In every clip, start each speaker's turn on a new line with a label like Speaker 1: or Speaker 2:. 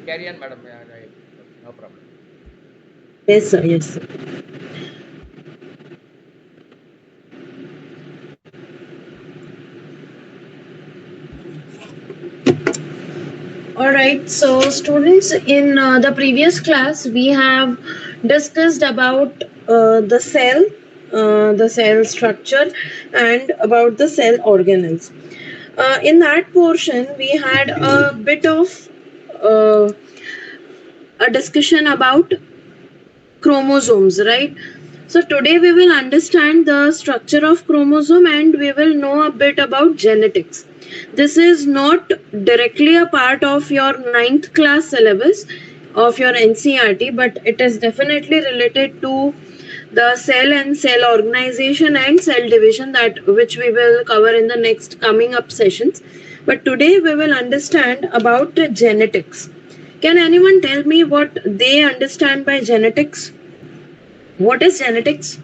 Speaker 1: Carry on, madam. No problem.
Speaker 2: Yes, sir. Yes, sir. All right. So, students, in the previous class, we have discussed about the cell structure, and about the cell organelles. In that portion, we had a bit of uh, a discussion about chromosomes, right? So today we will understand the structure of chromosome, and we will know a bit about genetics. This is not directly a part of your ninth class syllabus of your NCRT, but it is definitely related to the cell and cell organization and cell division, that which we will cover in the next coming up sessions. But today we will understand about genetics. Can anyone tell me what they understand by genetics? What is genetics?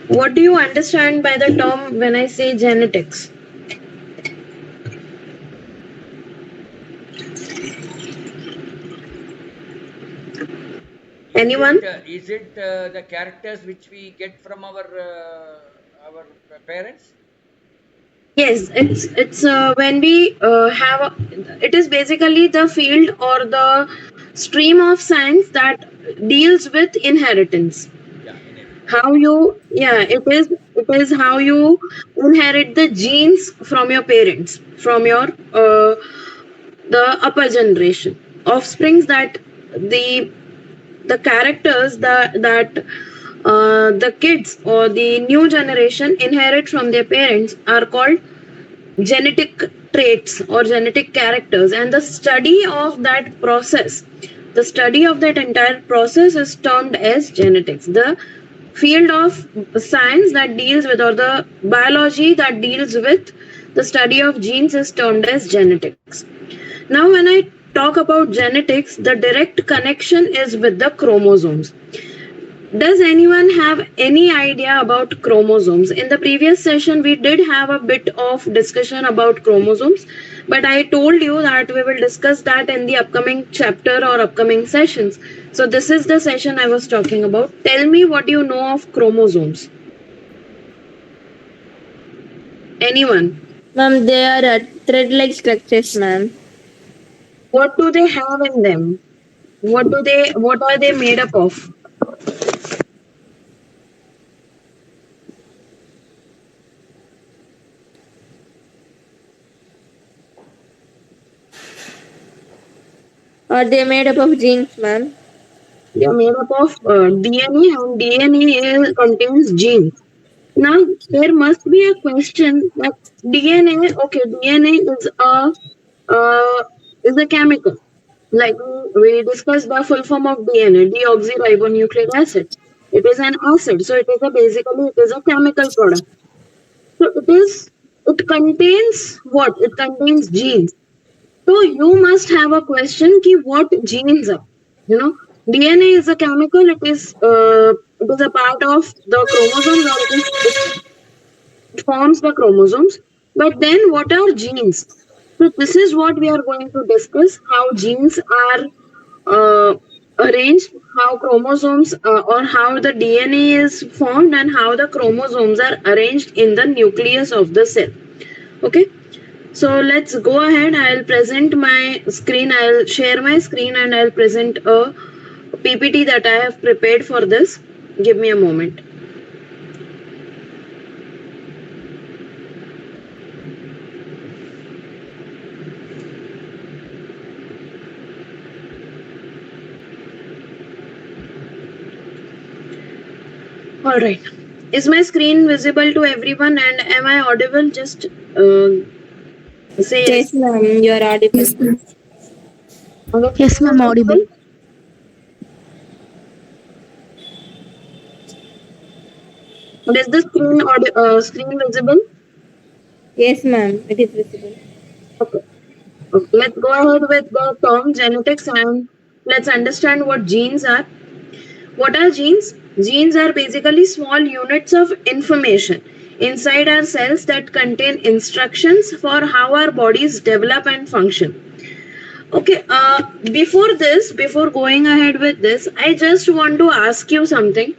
Speaker 2: What do you understand by the term when I say genetics? Anyone?
Speaker 1: Is it the characters which we get from our parents?
Speaker 2: Yes, it's when we have it is basically the field or the stream of science that deals with inheritance.
Speaker 1: Yeah, inheritance.
Speaker 2: How you, yeah, it is how you inherit the genes from your parents, from your the upper generation offsprings, that the the characters that the kids or the new generation inherit from their parents are called genetic traits or genetic characters, and the study of that entire process is termed as genetics. The field of science that deals with, or the biology that deals with the study of genes, is termed as genetics. Now when I talk about genetics, the direct connection is with the chromosomes. Does anyone have any idea about chromosomes? In the previous session, we did have a bit of discussion about chromosomes, but I told you that we will discuss that in the upcoming chapter or upcoming sessions. So, this is the session I was talking about. Tell me what you know of chromosomes. Anyone?
Speaker 3: Ma'am, they are thread-like structures, ma'am.
Speaker 2: What do they have in them? What are they made up of?
Speaker 3: Are they made up of genes, ma'am?
Speaker 2: They are made up of DNA, and DNA contains genes. Now there must be a question that DNA, okay, DNA uh, is a chemical. Like we discussed the full form of DNA, deoxyribonucleic acid. It is an acid, so it is a chemical product. So it contains what? It contains genes. So you must have a question ki what genes are. You know, DNA is a chemical. It is a part of the chromosomes, or it forms the chromosomes. But then, what are genes? So this is what we are going to discuss: how genes are uh, arranged, how chromosomes or how the DNA is formed, and how the chromosomes are arranged in the nucleus of the cell. Okay. So let's go ahead. I'll present my screen. I'll share my screen and I'll present a PPT that I have prepared for this. Give me a moment. All right. Is my screen visible to everyone, and am I audible? Just say yes.
Speaker 3: Yes, ma'am. You are audible.
Speaker 2: On the
Speaker 4: Yes,
Speaker 2: screen
Speaker 4: ma'am,
Speaker 2: is
Speaker 4: audible.
Speaker 2: visible? Is the screen visible?
Speaker 3: Yes, ma'am. It is visible.
Speaker 2: Okay. Okay. Let's go ahead with the term genetics, and let's understand what genes are. What are genes? Genes are basically small units of information. inside our cells that contain instructions for how our bodies develop and function. Okay, before going ahead with this, I just want to ask you something.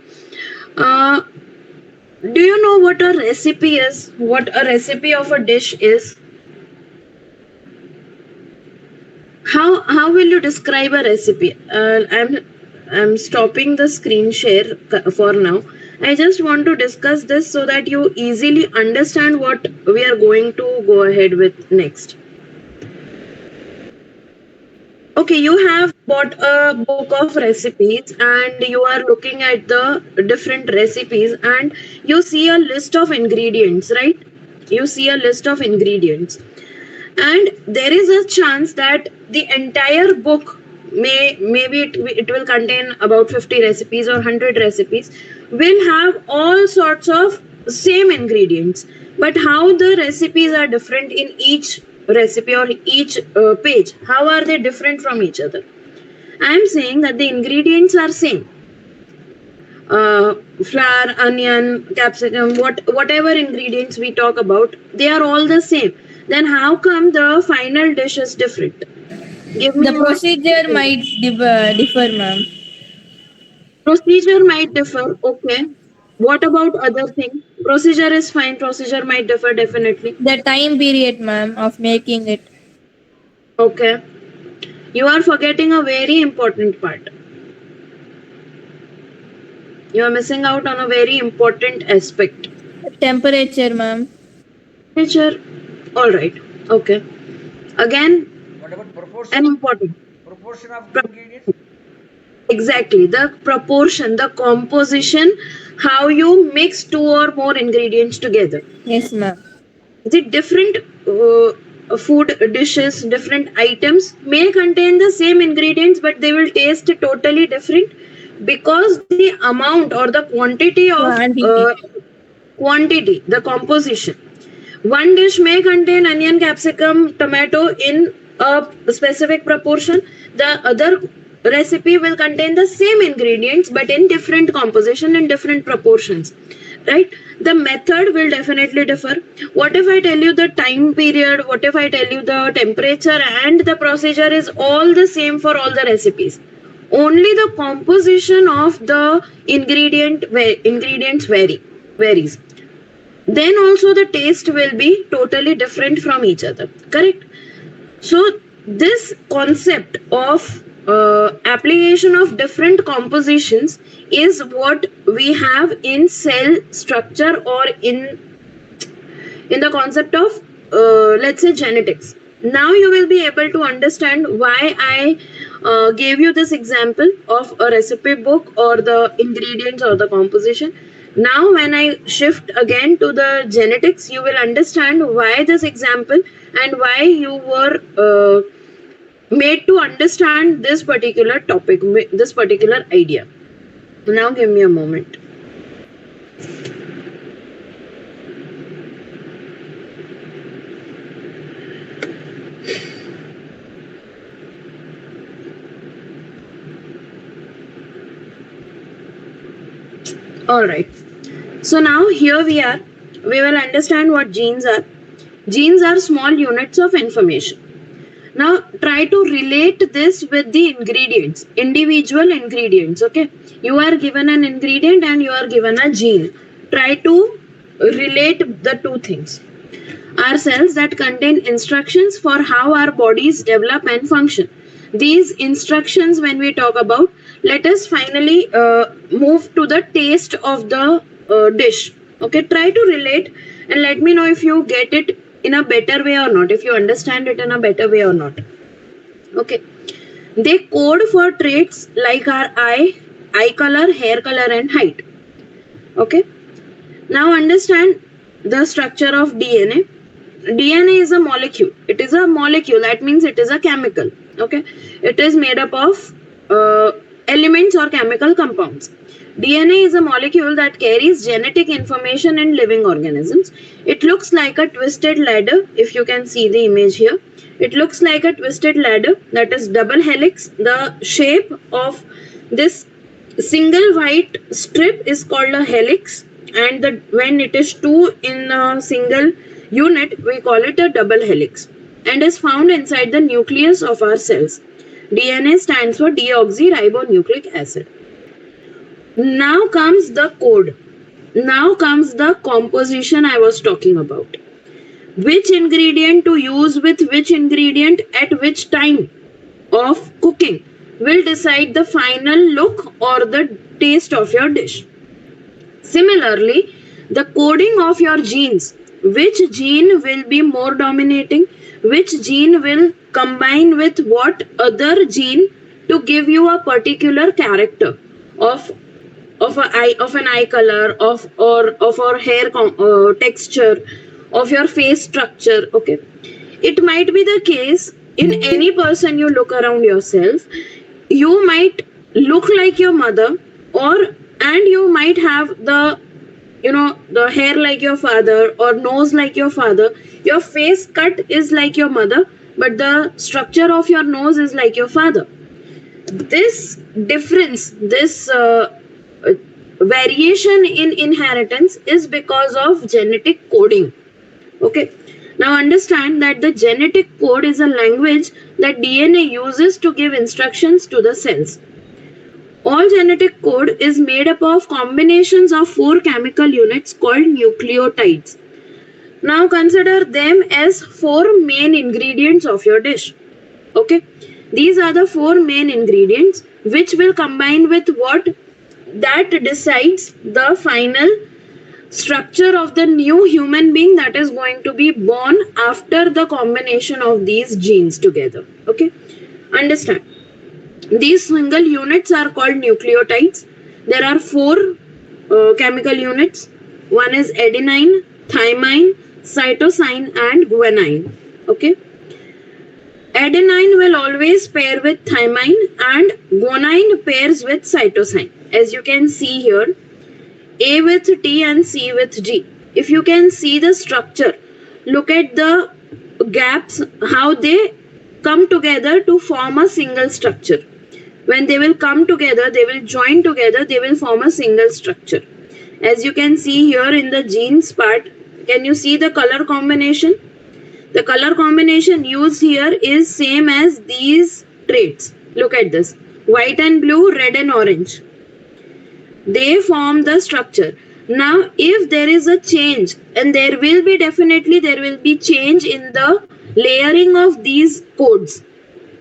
Speaker 2: Do you know what a recipe is? What a recipe of a dish is? How will you describe a recipe? I'm stopping the screen share for now. I just want to discuss this so that you easily understand what we are going to go ahead with next. Okay, you have bought a book of recipes and you are looking at the different recipes and you see a list of ingredients, right? You see a list of ingredients. And there is a chance that the entire book maybe it will contain about 50 recipes or 100 recipes will have all sorts of same ingredients, but how the recipes are different in each recipe or each page, how are they different from each other? I am saying that the ingredients are same. Flour, onion, capsicum, whatever ingredients we talk about, they are all the same. Then how come the final dish is different? Give me
Speaker 3: The procedure might differ, ma'am.
Speaker 2: Procedure might differ. Okay. What about other thing? Procedure is fine. Procedure might differ definitely.
Speaker 3: The time period, ma'am, of making it.
Speaker 2: Okay. You are forgetting a very important part. You are missing out on a very important aspect.
Speaker 3: Temperature, ma'am.
Speaker 2: Temperature. All right. Okay. Again,
Speaker 1: What about
Speaker 2: an
Speaker 1: proportion?
Speaker 2: important.
Speaker 1: Proportion of the ingredients?
Speaker 2: Exactly. The proportion, the composition, how you mix two or more ingredients together.
Speaker 3: Yes, ma'am.
Speaker 2: The different food dishes, different items may contain the same ingredients, but they will taste totally different because the amount or the quantity of the composition. One dish may contain onion, capsicum, tomato in a specific proportion. The other recipe will contain the same ingredients but in different composition and different proportions, right? The method will definitely differ. What if I tell you the time period? What if I tell you the temperature and the procedure is all the same for all the recipes? Only the composition of the ingredients varies. Then also the taste will be totally different from each other, correct? So this concept of application of different compositions is what we have in cell structure or in the concept of let's say genetics. Now you will be able to understand why I gave you this example of a recipe book or the ingredients or the composition. Now when I shift again to the genetics, you will understand why this example and why you were made to understand this particular topic, this particular idea. Now give me a moment. All right. So now here we are. We will understand what genes are. Genes are small units of information. Now try to relate this with the ingredients, individual ingredients. Okay. You are given an ingredient and you are given a gene. Try to relate the two things. Are cells that contain instructions for how our bodies develop and function. These instructions, when we talk about, let us finally move to the taste of the dish. Okay, try to relate and let me know if you get it in a better way or not, if you understand it in a better way or not. Okay, they code for traits like our eye color, hair color, and height. Okay, now understand the structure of DNA. DNA is a molecule. It is a molecule. That means it is a chemical. Okay, it is made up of elements or chemical compounds. DNA is a molecule that carries genetic information in living organisms. It looks like a twisted ladder. If you can see the image here, it looks like a twisted ladder, that is double helix. The shape of this single white strip is called a helix. and when it is 2 in a single unit, we call it a double helix, and is found inside the nucleus of our cells. DNA stands for deoxyribonucleic acid. Now comes the code. Now comes the composition I was talking about. Which ingredient to use with which ingredient at which time of cooking will decide the final look or the taste of your dish. Similarly, the coding of your genes, which gene will be more dominating, which gene will combine with what other gene to give you a particular character of an eye color, of our hair texture, of your face structure. Okay, it might be the case in any person you look around yourself. You might look like your mother, and you might have the hair like your father or nose like your father. Your face cut is like your mother, but the structure of your nose is like your father. This difference, this variation in inheritance is because of genetic coding. Okay, now understand that the genetic code is a language that DNA uses to give instructions to the cells. All genetic code is made up of combinations of 4 chemical units called nucleotides. Now consider them as 4 main ingredients of your dish. Okay, these are the 4 main ingredients which will combine with what that decides the final structure of the new human being that is going to be born after the combination of these genes together. Okay, understand. These single units are called nucleotides. There are 4 chemical units. One is adenine, thymine, cytosine, and guanine. Okay. Adenine will always pair with thymine, and guanine pairs with cytosine. As you can see here, A with T and C with G. If you can see the structure, look at the gaps, how they come together to form a single structure. When they will come together, they will join together, they will form a single structure. As you can see here in the genes part, can you see the color combination? The color combination used here is same as these traits. Look at this. White and blue, red and orange. They form the structure. Now, if there is a change, and there will be change in the layering of these codes.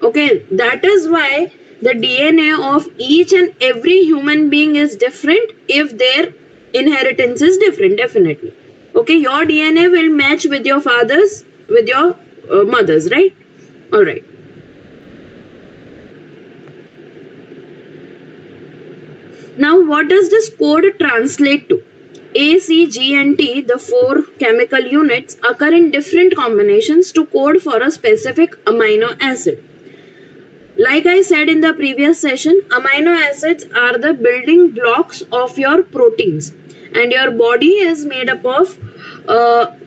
Speaker 2: Okay, that is why the DNA of each and every human being is different if their inheritance is different, definitely. Okay, your DNA will match with your father's, with your mother's, right? All right. Now, what does this code translate to? A, C, G, and T, the 4 chemical units, occur in different combinations to code for a specific amino acid. Like I said in the previous session, amino acids are the building blocks of your proteins, and your body is made up of,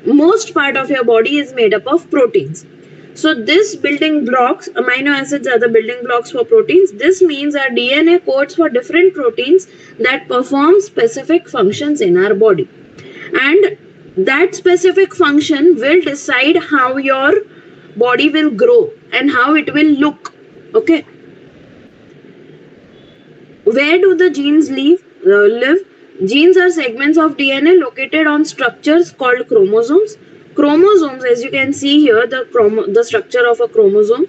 Speaker 2: most part of your body is made up of proteins. So this building blocks, amino acids are the building blocks for proteins. This means our DNA codes for different proteins that perform specific functions in our body. And that specific function will decide how your body will grow and how it will look. Okay. Where do the genes live? Genes are segments of DNA located on structures called chromosomes. Chromosomes, as you can see here, the structure of a chromosome.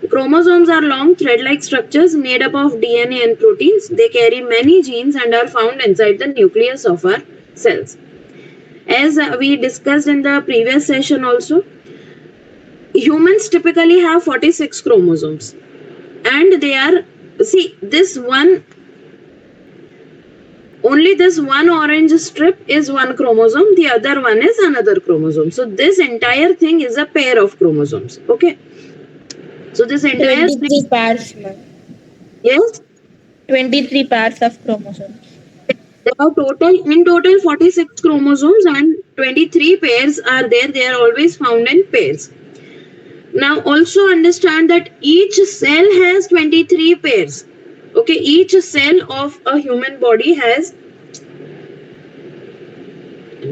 Speaker 2: Chromosomes are long thread-like structures made up of DNA and proteins. They carry many genes and are found inside the nucleus of our cells. As we discussed in the previous session also, humans typically have 46 chromosomes. And they are, see, only this one orange strip is one chromosome, the other one is another chromosome. So this entire thing is a pair of chromosomes. Okay. So this entire
Speaker 3: 23 pairs.
Speaker 2: Yes?
Speaker 3: 23 pairs of chromosomes.
Speaker 2: There are in total 46 chromosomes and 23 pairs are there. They are always found in pairs. Now also understand that each cell has 23 pairs. Okay, each cell of a human body has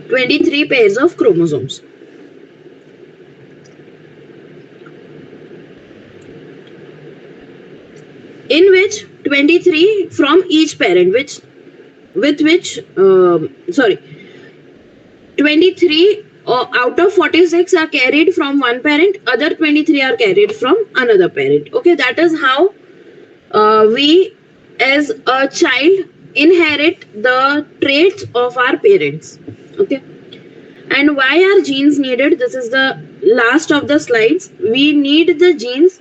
Speaker 2: 23 pairs of chromosomes. In which 23 from each parent, 23 out of 46 are carried from one parent, other 23 are carried from another parent. Okay, that is how we as a child inherit the traits of our parents. Okay, and why are genes needed? This is the last of the slides. We need the genes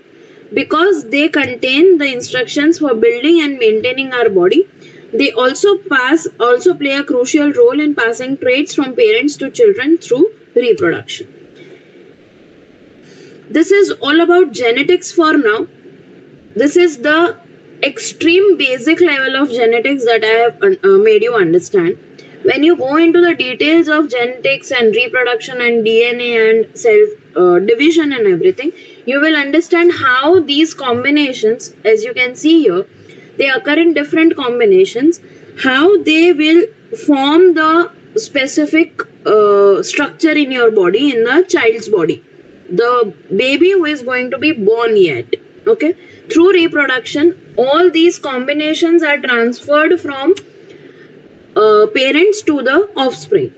Speaker 2: because they contain the instructions for building and maintaining our body. They also play a crucial role in passing traits from parents to children through reproduction. This is all about genetics for now. This is the extreme basic level of genetics that I have made you understand. When you go into the details of genetics and reproduction and DNA and cell division and everything, you will understand how these combinations, as you can see here, they occur in different combinations, how they will form the specific structure in your body, in the child's body, the baby who is going to be born yet. Okay, through reproduction, all these combinations are transferred from parents to the offspring.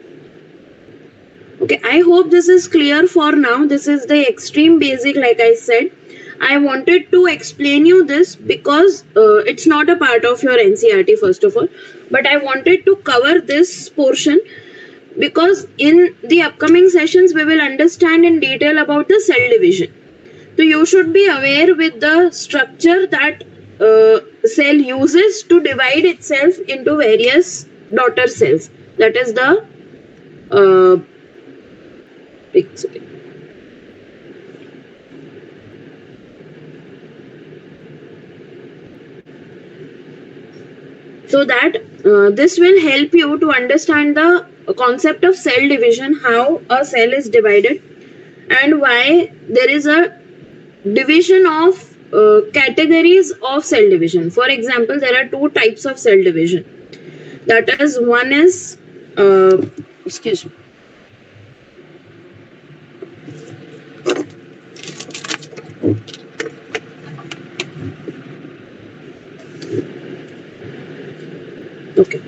Speaker 2: Okay, I hope this is clear for now. This is the extreme basic, like I said. I wanted to explain you this because it's not a part of your NCERT first of all, but I wanted to cover this portion because in the upcoming sessions we will understand in detail about the cell division. So you should be aware with the structure that cell uses to divide itself into various daughter cells. That is the so that this will help you to understand the concept of cell division, how a cell is divided and why there is a division of categories of cell division. For example, there are two types of cell division. That is, one is excuse me. Okay.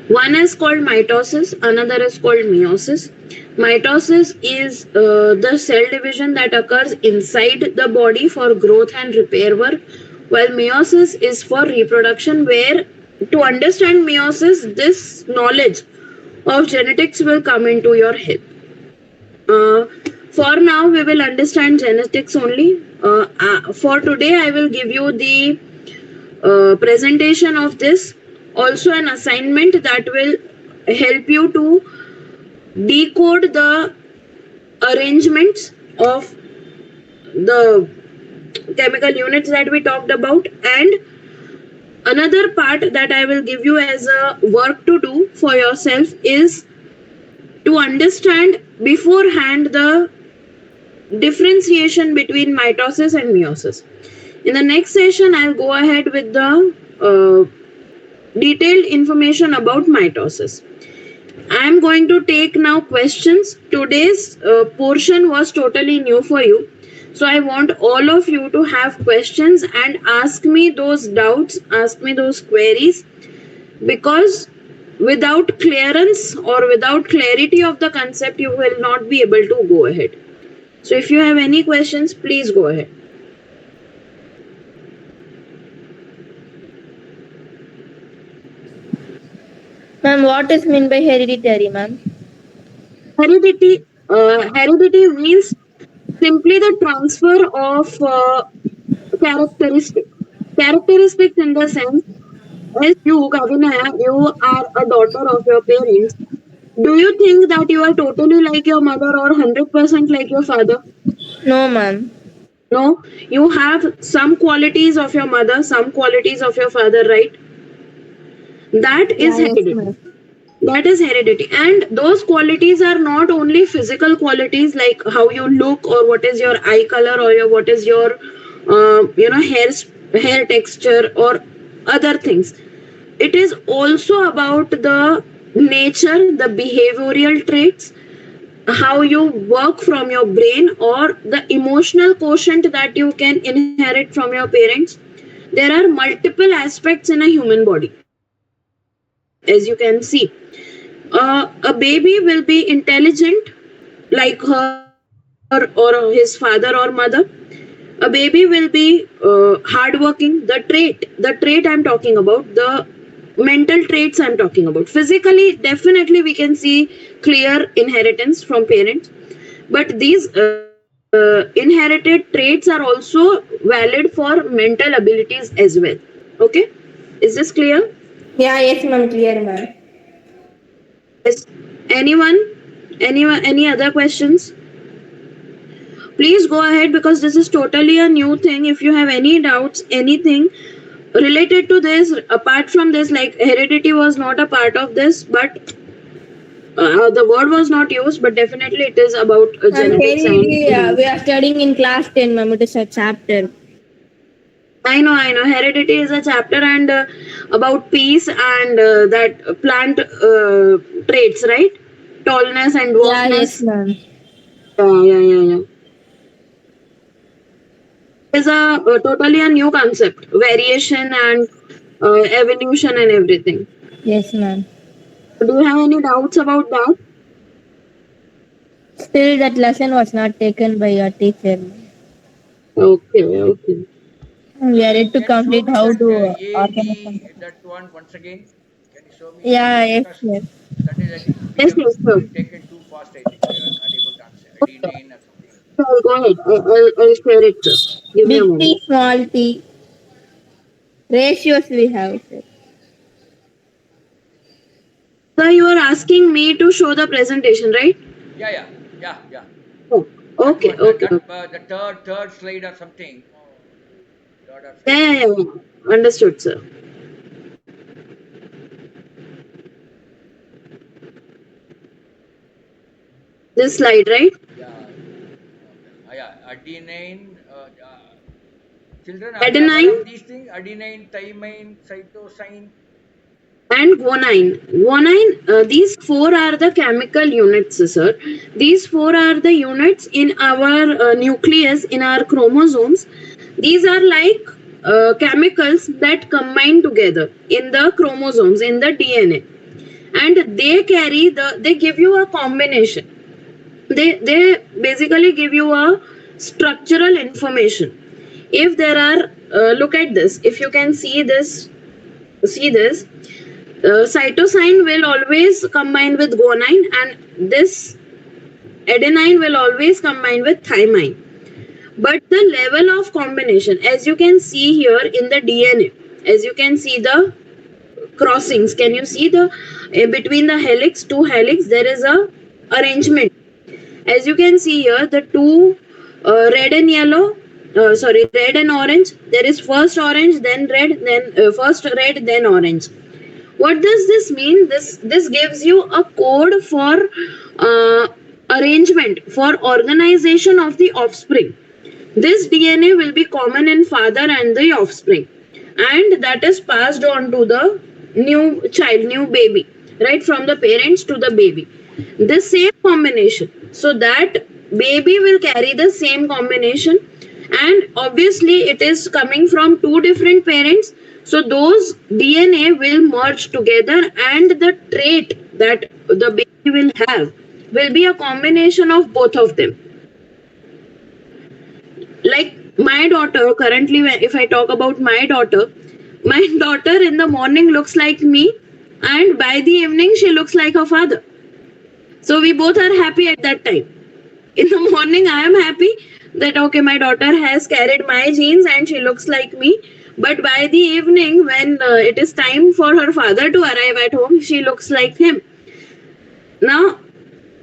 Speaker 2: One is called mitosis, another is called meiosis. Mitosis is the cell division that occurs inside the body for growth and repair work, while meiosis is for reproduction, where to understand meiosis, this knowledge of genetics will come into your head. For now, we will understand genetics only. For today, I will give you the presentation of this. Also an assignment that will help you to decode the arrangements of the chemical units that we talked about, and another part that I will give you as a work to do for yourself is to understand beforehand the differentiation between mitosis and meiosis. In the next session, I'll go ahead with the detailed information about mitosis. I am going to take now questions. Today's portion was totally new for you. So I want all of you to have questions and ask me those doubts, ask me those queries, because without clearance or without clarity of the concept, you will not be able to go ahead. So if you have any questions, please go ahead.
Speaker 3: Ma'am, what is meant by hereditary, ma'am?
Speaker 2: Heredity means simply the transfer of characteristics. Characteristics in the sense, as you, Kavinaya, you are a daughter of your parents. Do you think that you are totally like your mother or 100% like your father?
Speaker 3: No, ma'am.
Speaker 2: No, you have some qualities of your mother, some qualities of your father, right? That is heredity. That is heredity. And those qualities are not only physical qualities like how you look or what is your eye color or what is your hair texture or other things. It is also about the nature, the behavioral traits, how you work from your brain, or the emotional quotient that you can inherit from your parents. There are multiple aspects in a human body, as you can see. A baby will be intelligent like her or his father or mother. A baby will be hardworking. The trait I'm talking about, the mental traits I'm talking about. Physically, definitely we can see clear inheritance from parents, but these inherited traits are also valid for mental abilities as well. Okay, is this clear?
Speaker 3: Yeah, yes, ma'am. Clear, ma'am.
Speaker 2: Yes. Anyone? Any other questions? Please go ahead, because this is totally a new thing. If you have any doubts, anything related to this, apart from this, like heredity was not a part of this, but the word was not used, but definitely it is about
Speaker 3: Ma'am,
Speaker 2: genetics and
Speaker 3: we are studying in class 10, ma'am. It is a chapter.
Speaker 2: I know. Heredity is a chapter, and about peace and that plant traits, right? Tallness and
Speaker 3: Yeah, yes,
Speaker 2: dwarfness.
Speaker 3: ma'am.
Speaker 2: Yeah. Is a totally a new concept, variation and evolution and everything.
Speaker 3: Yes, ma'am.
Speaker 2: Do you have any doubts about that?
Speaker 3: Still, that lesson was not taken by your teacher.
Speaker 2: Okay.
Speaker 3: We are yet to
Speaker 1: Can you show
Speaker 3: complete
Speaker 1: me
Speaker 3: how
Speaker 1: that
Speaker 3: to
Speaker 1: A,
Speaker 3: organize
Speaker 1: B,
Speaker 3: something.
Speaker 1: that one once again? Can you show me?
Speaker 3: Yeah, yes,
Speaker 1: Because
Speaker 3: yes.
Speaker 1: that is, I think, we
Speaker 2: Yes,
Speaker 1: have
Speaker 2: sure.
Speaker 1: taken too fast, I think. We are not able to answer. Adenine or something like that.
Speaker 2: Sure, go ahead. I'll share it, sir. Give me a
Speaker 3: Big
Speaker 2: moment.
Speaker 3: T, small t, ratios we have, sir.
Speaker 2: Sir, you are asking me to show the presentation, right?
Speaker 1: Yeah.
Speaker 2: Oh,
Speaker 1: That
Speaker 2: okay,
Speaker 1: one,
Speaker 2: okay.
Speaker 1: the third slide or something. Oh, third or
Speaker 2: Yeah. Understood, sir. This slide, right?
Speaker 1: yeah. Adenine. Children, are you aware
Speaker 2: Adenine
Speaker 1: of these things? Adenine, thymine, cytosine.
Speaker 2: and guanine. These four are the chemical units, sir. These four are the units in our nucleus, in our chromosomes. These are like chemicals that combine together in the chromosomes, in the DNA, and they give you a combination. They basically give you a structural information. If there are look at this, if you can see this, cytosine will always combine with guanine, and this adenine will always combine with thymine. But the level of combination, as you can see here in the DNA, as you can see the crossings, can you see the between the helix, two helix, there is a arrangement. As you can see here, the two red and yellow, red and orange, there is first orange, then red, then first red, then orange. What does this mean? This gives you a code for uh, arrangement, for organization of the offspring. This DNA will be common in father and the offspring, and that is passed on to the new child, new baby, right, from the parents to the baby. The same combination, so that baby will carry the same combination, and obviously it is coming from two different parents, so those DNA will merge together, and the trait that the baby will have will be a combination of both of them. Like my daughter currently, if I talk about my daughter, my daughter in the morning looks like me, and by the evening she looks like her father. So we both are happy at that time. In the morning I am happy that okay, my daughter has carried my genes and she looks like me, but by the evening, when it is time for her father to arrive at home, she looks like him. Now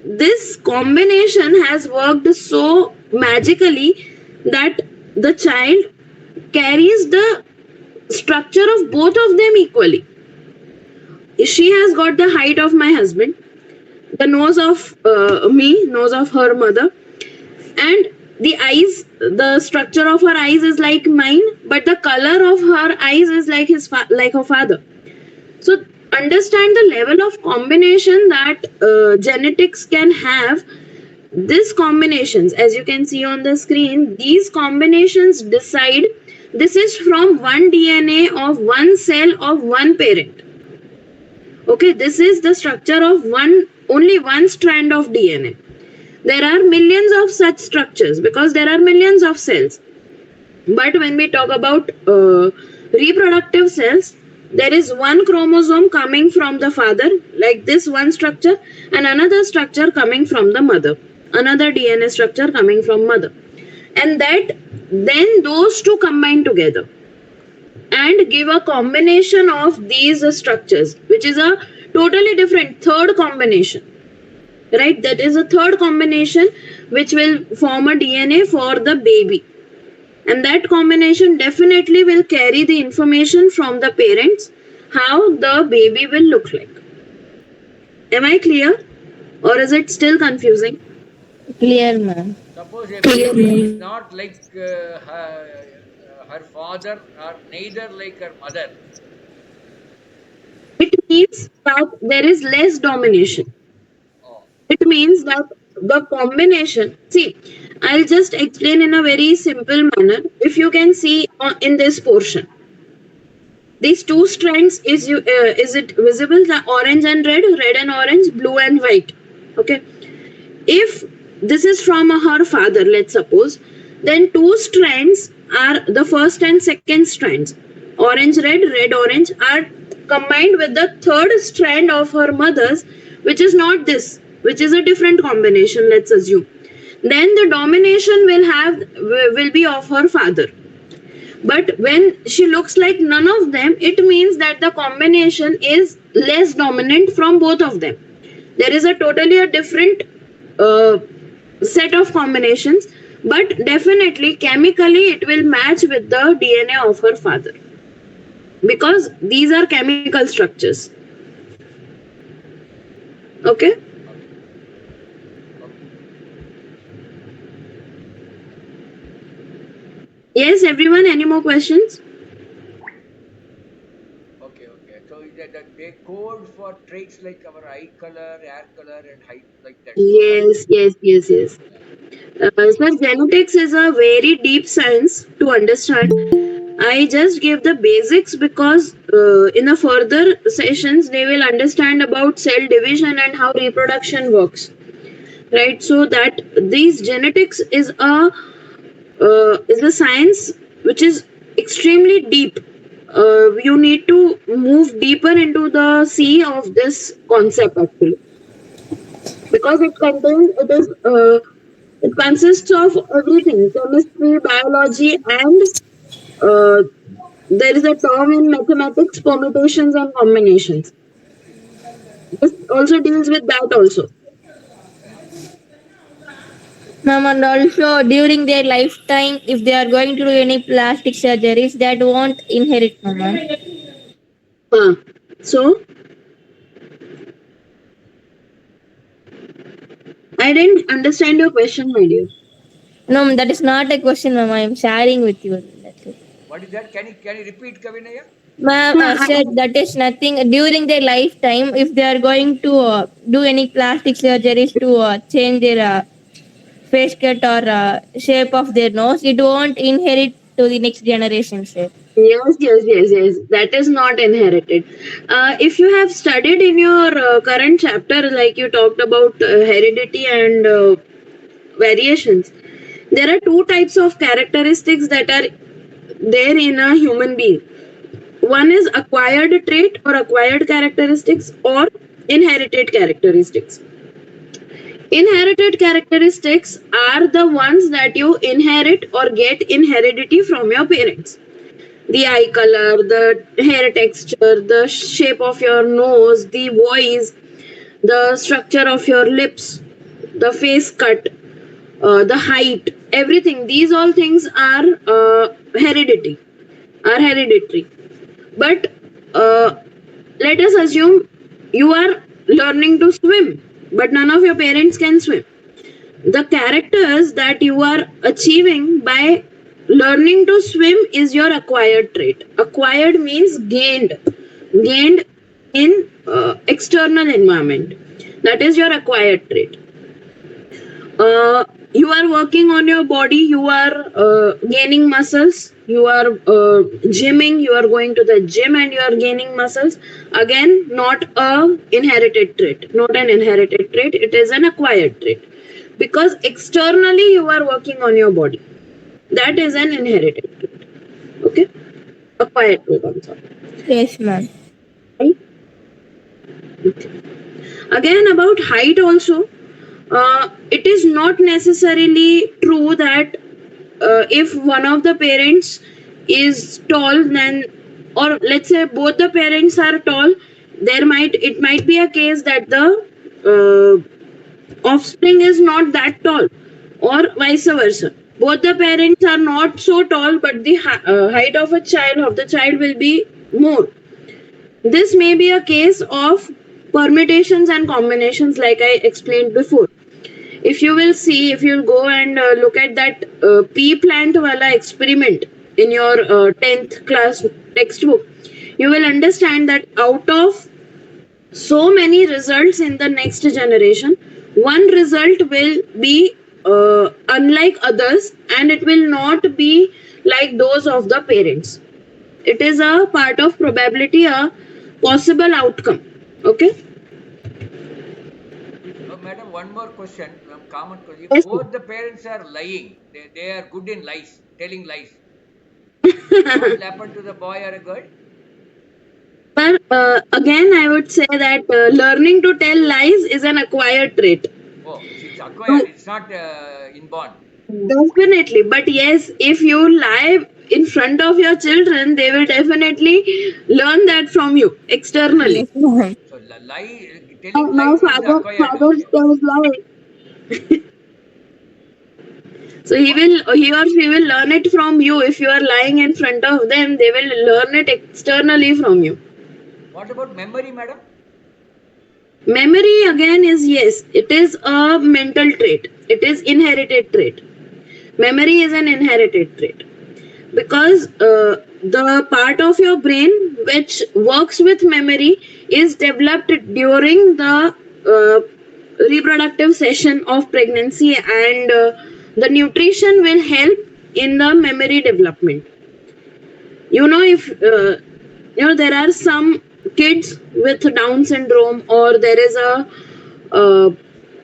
Speaker 2: this combination has worked so magically that the child carries the structure of both of them equally. She has got the height of my husband, the nose of me, nose of her mother, and the eyes, the structure of her eyes is like mine, but the color of her eyes is like like her father. So understand the level of combination that genetics can have, these combinations, as you can see on the screen, these combinations decide. This is from one DNA of one cell of one parent. Okay, this is the structure of only one strand of DNA. There are millions of such structures because there are millions of cells. But when we talk about reproductive cells, there is one chromosome coming from the father, like this one structure, and another structure coming from the mother, another DNA structure coming from mother. And that then those two combine together and give a combination of these structures, which is a totally different third combination. Right? That is a third combination which will form a DNA for the baby. And that combination definitely will carry the information from the parents how the baby will look like. Am I clear? Or is it still confusing?
Speaker 3: Clear, ma'am.
Speaker 1: Suppose a baby is not like her father or neither like her mother.
Speaker 2: It means that there is less domination.
Speaker 1: Oh.
Speaker 2: It means that the combination, see, I'll just explain in a very simple manner. If you can see in this portion, these two strands, is it visible? The orange and red and orange, blue and white. Okay. If this is from her father, let's suppose, then two strands are the first and second strands. Orange, red, orange are combined with the third strand of her mother's, which is not this, which is a different combination, let's assume. Then the domination will be of her father. But when she looks like none of them, it means that the combination is less dominant from both of them. There is a totally different set of combinations, but definitely chemically it will match with the DNA of her father, because these are chemical structures. Okay? Yes, everyone, any more questions?
Speaker 1: Okay. So they code for traits like our eye color, hair color, and height, like that.
Speaker 2: Yes. So genetics is a very deep science to understand. I just gave the basics because in the further sessions they will understand about cell division and how reproduction works. Right? So that these genetics is a science which is extremely deep. You need to move deeper into the sea of this concept actually, because it consists of everything: chemistry, biology, and there is a term in mathematics, permutations and combinations. This also deals with that also.
Speaker 3: Ma'am, and also during their lifetime, if they are going to do any plastic surgeries, that won't inherit, ma'am.
Speaker 2: So I didn't understand your question, my dear.
Speaker 3: No, that is not a question, ma'am. I am sharing with you. That's it.
Speaker 1: What is that? Can you repeat, Kavinaya?
Speaker 3: Ma'am, said that is nothing. During their lifetime, if they are going to do any plastic surgeries to change their face cut or shape of their nose, it won't inherit to the next generation, sir.
Speaker 2: Yes. That is not inherited. If you have studied in your current chapter, like you talked about heredity and variations, there are two types of characteristics that are there in a human being. One is acquired trait or acquired characteristics, or inherited characteristics. Inherited characteristics are the ones that you inherit or get in heredity from your parents. The eye color, the hair texture, the shape of your nose, the voice, the structure of your lips, the face cut, the height, everything. These all things are hereditary. But let us assume you are learning to swim, but none of your parents can swim. The characters that you are achieving by learning to swim is your acquired trait. Acquired means gained in external environment. That is your acquired trait. You are working on your body, you are gaining muscles, you are gymming, you are going to the gym and you are gaining muscles. Again, not a inherited trait, not an inherited trait, it is an acquired trait. Because externally you are working on your body. That is an inherited trait. Okay? Acquired trait, I'm sorry.
Speaker 3: Yes, ma'am.
Speaker 2: Right? Okay. Again, about height also, it is not necessarily true that if one of the parents is tall, then, or let's say both the parents are tall, it might be a case that the offspring is not that tall, or vice versa. Both the parents are not so tall, but the height of the child will be more. This may be a case of permutations and combinations, like I explained before. If you will see, if you'll go and look at that pea plant wala experiment in your 10th class textbook, you will understand that out of so many results in the next generation, one result will be unlike others, and it will not be like those of the parents. It is a part of probability, a possible outcome. Okay.
Speaker 1: Madam, one more question, common question.
Speaker 2: Yes,
Speaker 1: If both the parents are lying, they are good in lies, telling lies. What will happen to the boy or a girl?
Speaker 2: But again, I would say that learning to tell lies is an acquired trait.
Speaker 1: Oh, it's acquired, it's not inborn.
Speaker 2: Definitely. But yes, if you lie in front of your children, they will definitely learn that from you externally.
Speaker 3: Yes, ma'am.
Speaker 1: So telling
Speaker 2: My
Speaker 1: lies is
Speaker 2: father
Speaker 1: acquired.
Speaker 2: tells lie. So he or she will learn it from you. If you are lying in front of them, they will learn it externally from you.
Speaker 1: What about memory, madam?
Speaker 2: Memory again is, yes, it is a mental trait. It is inherited trait. Memory is an inherited trait because the part of your brain which works with memory is developed during the reproductive session of pregnancy, and the nutrition will help in the memory development. If there are some kids with Down syndrome, or there is a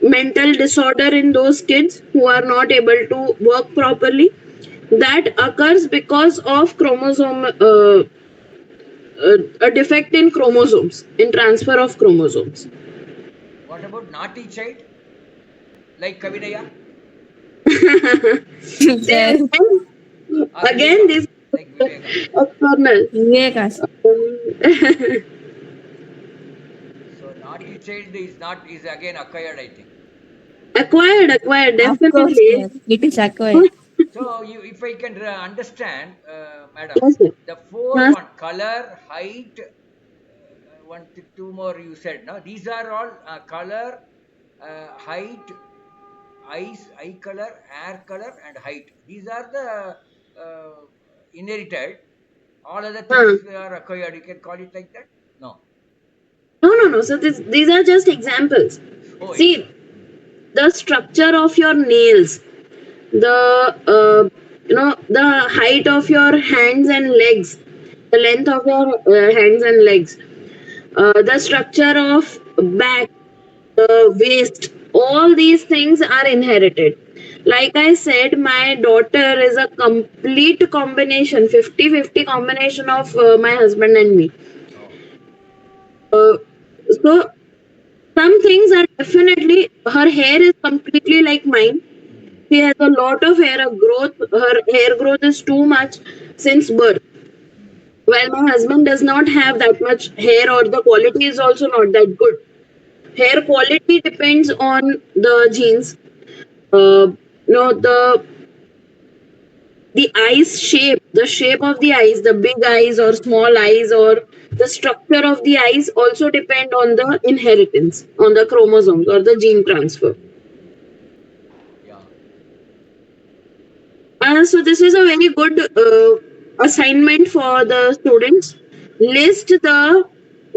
Speaker 2: mental disorder in those kids who are not able to work properly, that occurs because of chromosome a defect in chromosomes, in transfer of chromosomes.
Speaker 1: What about naughty child? Like Kavinaya?
Speaker 3: Yes.
Speaker 2: Again, this
Speaker 1: Like Viveka.
Speaker 2: external.
Speaker 3: Vivekas.
Speaker 1: So naughty child is again acquired, I think.
Speaker 2: Acquired,
Speaker 3: Of course,
Speaker 2: definitely.
Speaker 3: yes. It is acquired.
Speaker 1: So if I can understand, madam,
Speaker 2: Yes, sir.
Speaker 1: the four
Speaker 2: Yes.
Speaker 1: one, color, height, two more you said, no? These are all color, height, eye color, hair color, and height. These are the inherited. All other things are acquired. You can call it like that? No.
Speaker 2: No. So these are just examples.
Speaker 1: Oh,
Speaker 2: See, the structure of your nails, the the height of your hands and legs, the length of your hands and legs, the structure of back, the waist, all these things are inherited. Like I said, my daughter is a complete combination, 50-50 combination of my husband and me. So some things are definitely, her hair is completely like mine. She has a lot of hair growth. Her hair growth is too much since birth. While my husband does not have that much hair, or the quality is also not that good. Hair quality depends on the genes. The eyes shape, the shape of the eyes, the big eyes or small eyes, or the structure of the eyes also depend on the inheritance, on the chromosomes or the gene transfer. So this is a very good assignment for the students. List the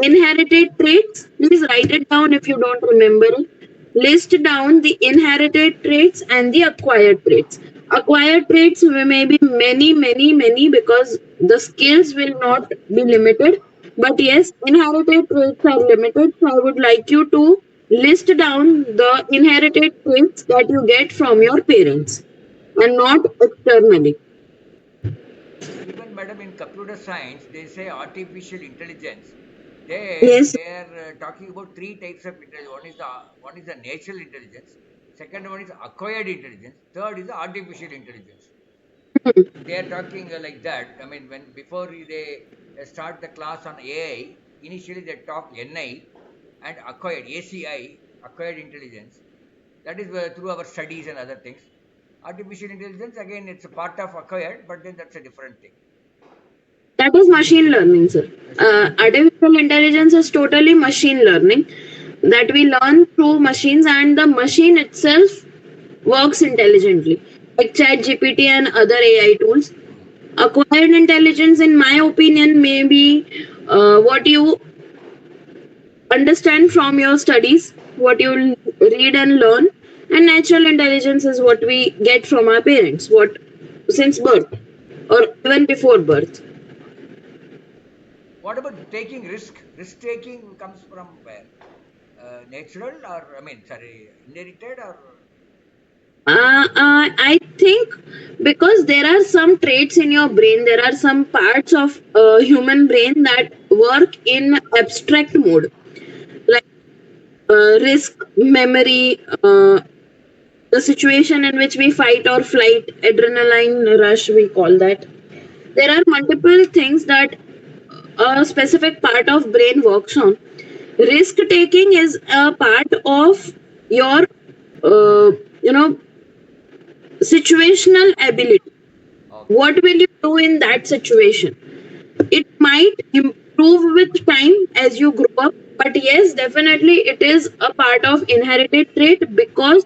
Speaker 2: inherited traits. Please write it down if you don't remember it. List down the inherited traits and the acquired traits. Acquired traits may be many because the skills will not be limited. But yes, inherited traits are limited. So I would like you to list down the inherited traits that you get from your parents and not externally.
Speaker 1: Even, madam, in computer science, they say artificial intelligence. There,
Speaker 2: Yes.
Speaker 1: they are talking about three types of intelligence. One is the natural intelligence. Second one is acquired intelligence. Third is the artificial intelligence. They are talking like that. I mean, when before they start the class on AI, initially they talk NI and acquired ACI, acquired intelligence. That is through our studies and other things. Artificial intelligence, again, it's a part of acquired, but then that's a different thing.
Speaker 2: That is machine learning, sir. Artificial intelligence is totally machine learning that we learn through machines, and the machine itself works intelligently, like ChatGPT and other AI tools. Acquired intelligence, in my opinion, may be what you understand from your studies, what you read and learn, and natural intelligence is what we get from our parents, what since birth or even before birth.
Speaker 1: What about taking risk? Risk taking comes from where? Natural or, I mean, sorry, inherited or?
Speaker 2: I think because there are some traits in your brain, there are some parts of human brain that work in abstract mode, like risk, memory, the situation in which we fight or flight, adrenaline rush, we call that. There are multiple things that a specific part of brain works on. Risk taking is a part of your, you know, situational ability.
Speaker 1: Okay.
Speaker 2: What will you do in that situation? It might improve with time as you grow up, but yes, definitely it is a part of inherited trait because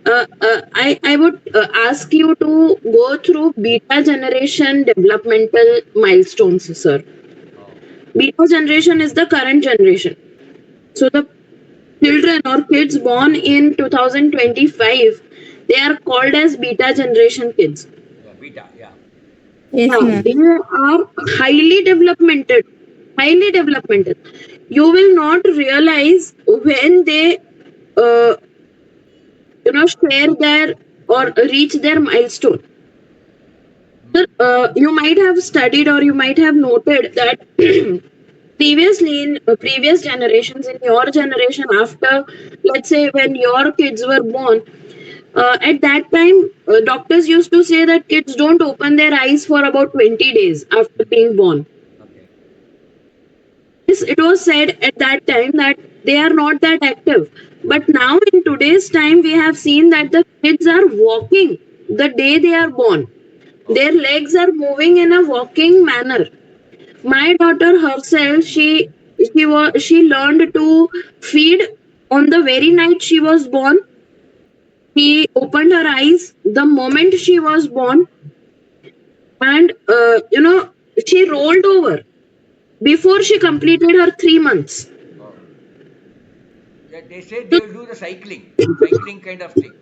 Speaker 2: I would ask you to go through beta generation developmental milestones, sir.
Speaker 1: Oh,
Speaker 2: Beta generation is the current generation. So the children or kids born in 2025, they are called as beta generation kids.
Speaker 1: yeah, beta, yeah.
Speaker 3: Yes,
Speaker 2: Yeah,
Speaker 3: ma'am.
Speaker 2: they are highly developmented. Highly developmental. You will not realize when they, uh, share their or reach their milestone. Sir, you might have studied or you might have noted that previously in previous generations, in your generation, after let's say when your kids were born, at that time, doctors used to say that kids don't open their eyes for about 20 days after being born.
Speaker 1: Okay.
Speaker 2: Yes, it was said at that time that they are not that active. But now, in today's time, we have seen that the kids are walking the day they are born.
Speaker 1: Oh,
Speaker 2: Their legs are moving in a walking manner. My daughter herself, she learned to feed on the very night she was born. She opened her eyes the moment she was born, and she rolled over before she completed her 3 months.
Speaker 1: oh. Yeah, they say they will do the cycling kind of thing.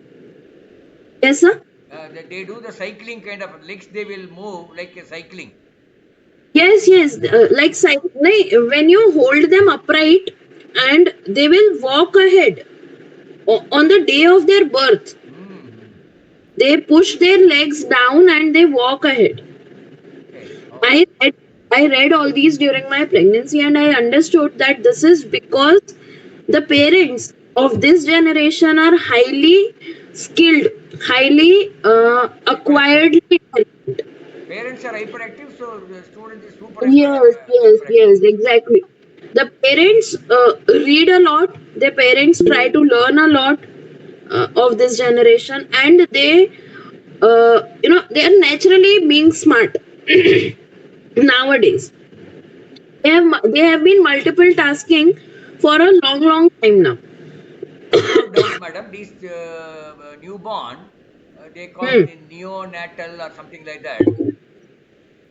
Speaker 2: Yes, sir.
Speaker 1: They do the cycling kind of legs, they will move like a cycling.
Speaker 2: Yes. Like when you hold them upright, and they will walk ahead on the day of their birth.
Speaker 1: Mm-hmm.
Speaker 2: They push their legs down and they walk ahead.
Speaker 1: Okay. Oh,
Speaker 2: I read, I read all these during my pregnancy, and I understood that this is because the parents of this generation are highly skilled, highly
Speaker 1: hyperactive.
Speaker 2: acquiredly talented.
Speaker 1: Parents are hyperactive, so the student is super hyperactive.
Speaker 2: Yes, exactly. The parents read a lot. The parents try to learn a lot of this generation, and they are naturally being smart nowadays. They have been multiple tasking for a long time now.
Speaker 1: No doubt, madam. These newborn, they call
Speaker 2: Hmm.
Speaker 1: neonatal or something like that.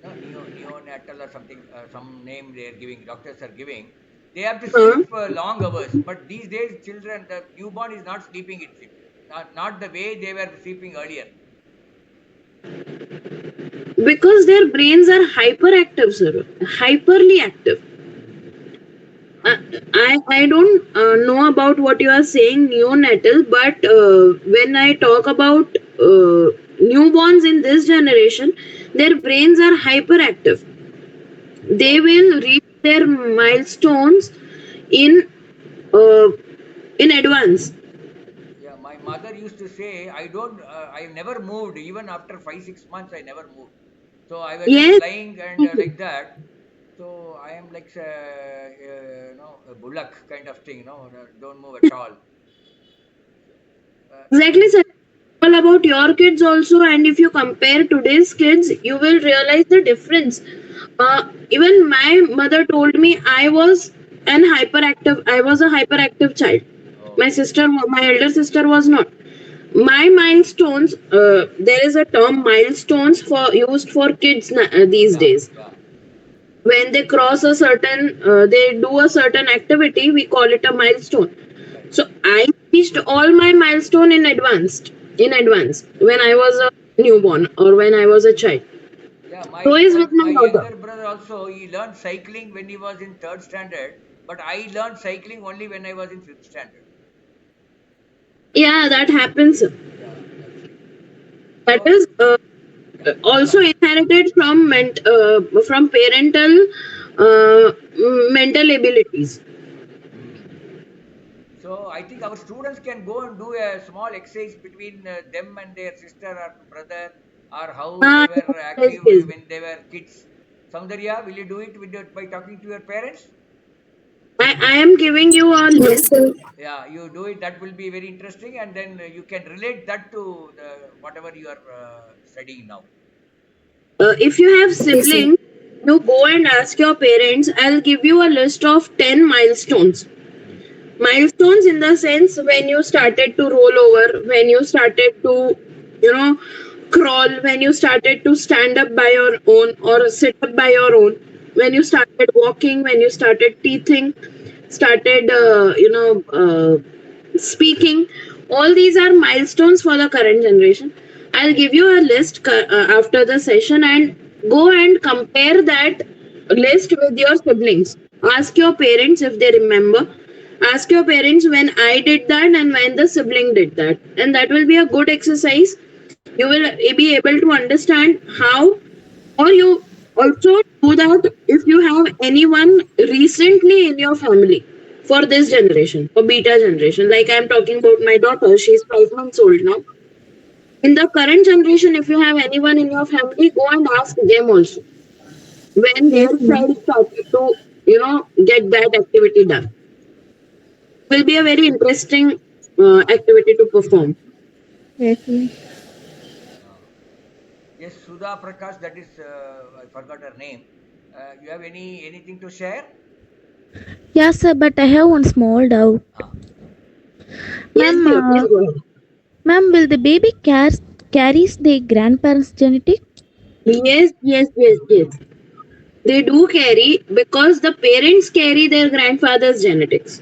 Speaker 1: No, neonatal or something, some name they are giving. Doctors are giving. They have to
Speaker 2: Huh?
Speaker 1: sleep long hours. But these days, children, the newborn is not sleeping, it seems. Not the way they were sleeping earlier.
Speaker 2: Because their brains are hyperactive, sir. Hyperly active. I don't know about what you are saying neonatal, but when I talk about newborns in this generation, their brains are hyperactive. They will reach their milestones in uh, in advance.
Speaker 1: Yeah, my mother used to say, I never moved, even after 5, 6 months, I never moved. So I was just
Speaker 2: Yes.
Speaker 1: lying and like that. So I am like, a bullock kind of thing, don't move at all. That
Speaker 2: Exactly,
Speaker 1: is,
Speaker 2: sir. All about your kids also, and if you compare today's kids, you will realize the difference. Even my mother told me I was an hyperactive. I was a hyperactive child.
Speaker 1: oh,
Speaker 2: My sister, my elder sister, was not. My milestones. There is a term milestones for used for kids these
Speaker 1: yeah,
Speaker 2: days.
Speaker 1: yeah.
Speaker 2: When they cross a certain, they do a certain activity. We call it a milestone.
Speaker 1: Right.
Speaker 2: So I reached all my milestone in advance when I was a newborn or when I was a child.
Speaker 1: Yeah,
Speaker 2: So is with my
Speaker 1: my
Speaker 2: daughter.
Speaker 1: younger brother also, he learned cycling when he was in third standard, but I learned cycling only when I was in fifth standard.
Speaker 2: Yeah, that happens.
Speaker 1: Yeah, that's it.
Speaker 2: That
Speaker 1: So,
Speaker 2: is
Speaker 1: yeah,
Speaker 2: also inherited from parental mental abilities.
Speaker 1: mm. So I think our students can go and do a small exercise between them and their sister or brother, or how they were
Speaker 2: Yes,
Speaker 1: active
Speaker 2: yes.
Speaker 1: when they were kids. Soundarya, will you do it by talking to your parents?
Speaker 2: I am giving you a list.
Speaker 1: Yeah, you do it. That will be very interesting, and then you can relate that to whatever you are studying now.
Speaker 2: If you have siblings, you go and ask your parents. I'll give you a list of 10 milestones.
Speaker 1: Mm.
Speaker 2: Milestones in the sense when you started to roll over, when you started to, crawl, when you started to stand up by your own or sit up by your own, when you started walking, when you started teething, started, speaking. All these are milestones for the current generation. I'll give you a list after the session and go and compare that list with your siblings. Ask your parents if they remember. Ask your parents when I did that and when the sibling did that. And that will be a good exercise. You will be able to understand how, or you also do that if you have anyone recently in your family for this generation, for beta generation. Like I'm talking about my daughter, she's 5 months old now. In the current generation, if you have anyone in your family, go and ask them also when their
Speaker 3: Yes, ma'am.
Speaker 2: child started to, get that activity done. Will be a very interesting activity to perform.
Speaker 3: Yes, ma'am.
Speaker 1: Uh, yes, Sudha Prakash. That is, I forgot her name. You have anything to share?
Speaker 4: Yes, sir, but I have one small doubt.
Speaker 1: Ah,
Speaker 2: Yes,
Speaker 4: Ma'am,
Speaker 2: dear, please go ahead.
Speaker 4: ma'am, will the baby carries the grandparents' genetic?
Speaker 2: Yes, yes, yes, yes. They do carry because the parents carry their grandfather's genetics.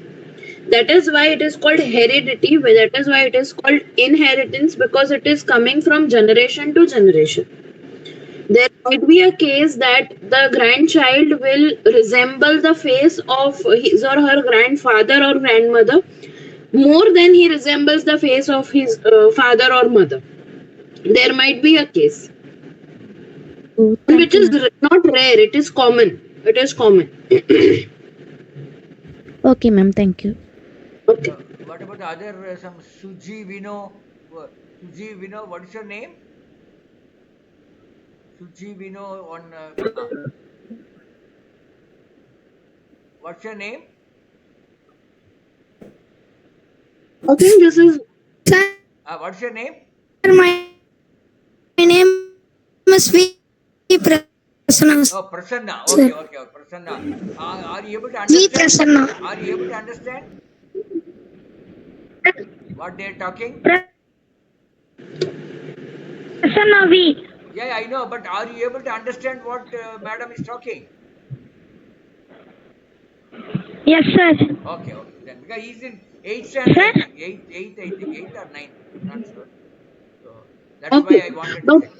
Speaker 2: That is why it is called heredity. That is why it is called inheritance because it is coming from generation to generation. There might be a case that the grandchild will resemble the face of his or her grandfather or grandmother more than he resembles the face of his father or mother. There might be a case,
Speaker 1: mm.
Speaker 4: Oh,
Speaker 2: which
Speaker 4: thank you,
Speaker 2: is
Speaker 4: ma'am.
Speaker 2: not rare. It is common. It is common.
Speaker 4: Okay, ma'am, thank you.
Speaker 2: Okay.
Speaker 1: What about the other some Suji Vino? Suji Vino, what is your name? Suji Vino on. What's your name?
Speaker 2: I think this is
Speaker 5: Sir,
Speaker 1: What's your name?
Speaker 5: my name is V. Prasanna.
Speaker 1: Oh, Prasanna.
Speaker 5: Sir.
Speaker 1: Okay, okay, okay, Prasanna. Are you able to
Speaker 5: V.
Speaker 1: understand?
Speaker 5: Prasanna.
Speaker 1: Are you able to understand what they're talking?
Speaker 5: Prasanna V.
Speaker 1: Yeah, yeah, I know, but are you able to understand what madam is talking?
Speaker 5: Yes, sir.
Speaker 1: Okay, okay. Then because he's in 8th standard,
Speaker 5: Sir?
Speaker 1: I think. 8th, I think 8th or 9th. Not sure. So that's
Speaker 2: Okay,
Speaker 1: why I wanted to
Speaker 2: but
Speaker 1: check.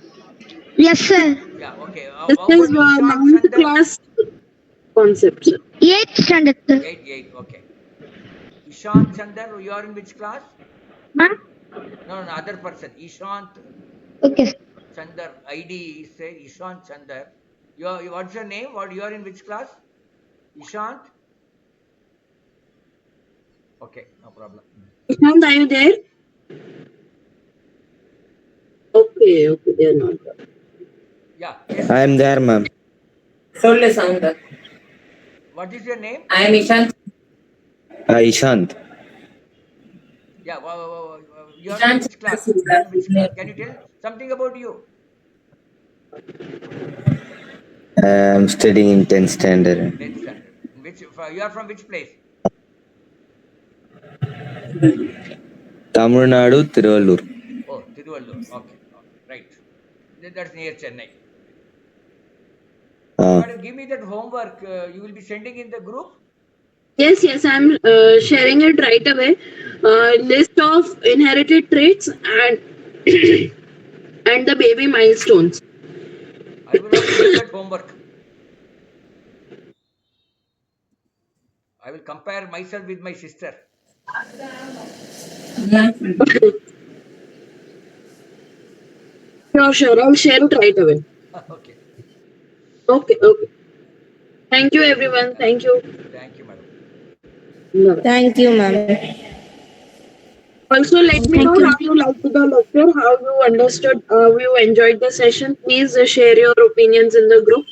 Speaker 5: Yes, sir.
Speaker 1: Yeah. Okay.
Speaker 2: this
Speaker 1: How
Speaker 2: is
Speaker 1: about Ishan
Speaker 2: 9th
Speaker 1: Chandar?
Speaker 2: class concept, sir.
Speaker 5: 8th standard, sir.
Speaker 1: 8. Okay. Ishant Chandar, you are in which class?
Speaker 5: Huh?
Speaker 1: No, other person. Ishant
Speaker 5: Okay, sir.
Speaker 1: Chandar. ID is said Ishant Chandar. What's your name? You are in which class? Ishant. Okay, no problem.
Speaker 2: Ishant, are you there? Okay, they're not there.
Speaker 1: Yeah. Yes.
Speaker 6: I am there, ma'am.
Speaker 7: Solely sound.
Speaker 1: What is your name?
Speaker 7: I am Ishan.
Speaker 6: Ishant.
Speaker 1: Yeah. You are in which class? You are in which class? Can you tell something about you?
Speaker 6: I am studying in 10th standard.
Speaker 1: 10th standard. You are from which place?
Speaker 6: Tamil Nadu, Tiruvallur.
Speaker 1: Oh, Tiruvallur. Okay. Right. That's near Chennai. Madam, give me that homework. You will be sending in the group.
Speaker 2: Yes, I'm sharing it right away. List of inherited traits and and the baby milestones.
Speaker 1: I will also do that homework. I will compare myself with my sister.
Speaker 2: Sure. I'll share it right away.
Speaker 1: Okay.
Speaker 2: Okay. Thank you, everyone. Thank you.
Speaker 1: Thank you, madam.
Speaker 2: Bye.
Speaker 3: Thank you, ma'am.
Speaker 2: Also, let me know how you liked the lecture, how you understood, how you enjoyed the session. Please share your opinions in the group.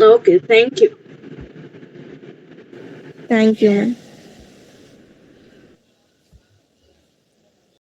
Speaker 2: Okay, thank you.
Speaker 3: Thank you, ma'am.